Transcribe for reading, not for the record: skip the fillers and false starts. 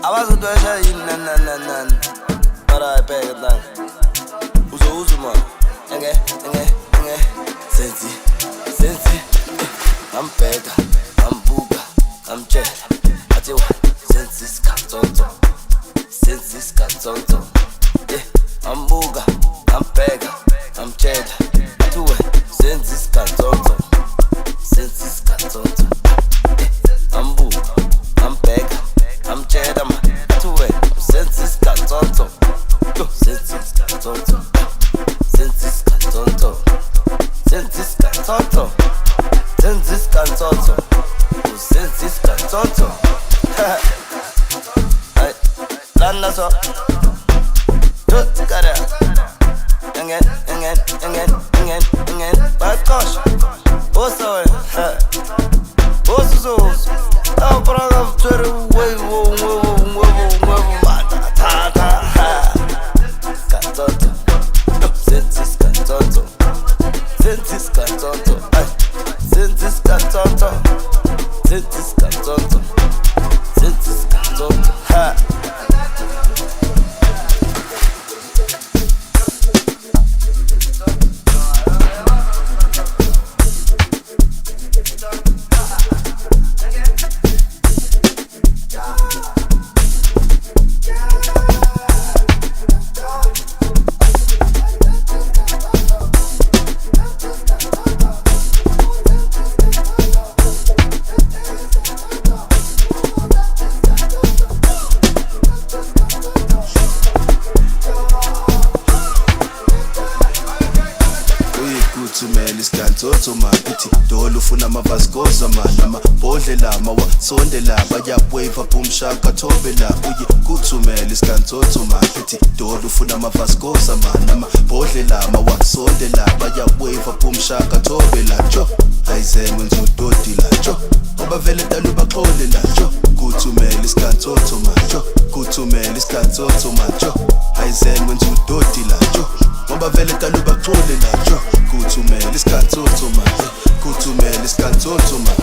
abazodwesha yini nananana mara ayibheke ntanga uzo man enge sensi ngambheka ngambuka ngamtshela athi wa sensi Sgantsontso ngambuka ngambheka ngamtshela athi wa sensi Sgantsontso ngambuka ngambheka ngamtshela ma athi wa sensi Sgantsontso sensi Sgantsontso Lana so tut kara engen bak koş osa osu ta praga turu way ta Sgantsontso sensi Sgantsontso ha Kuthumela Sgantsontso makithi dolo ufuna amavaskoza man amabhodlela mawasondela bayabweva bumshaka thobela uye kuthumela Sgantsontso makithi dolo ufuna amavaskoza man amabhodlela mawasondela bayabweva bumshaka thobela jo ayizeme ngizododila jo ngoba vele dalo baxolela jo kuthumela Sgantsontso man jo kuthumela Sgantsontso man jo ayizeme ngizododila jo ngoba vele dalo baxolela jo kuthumela Sgantsontso man kuthumela Sgantsontso man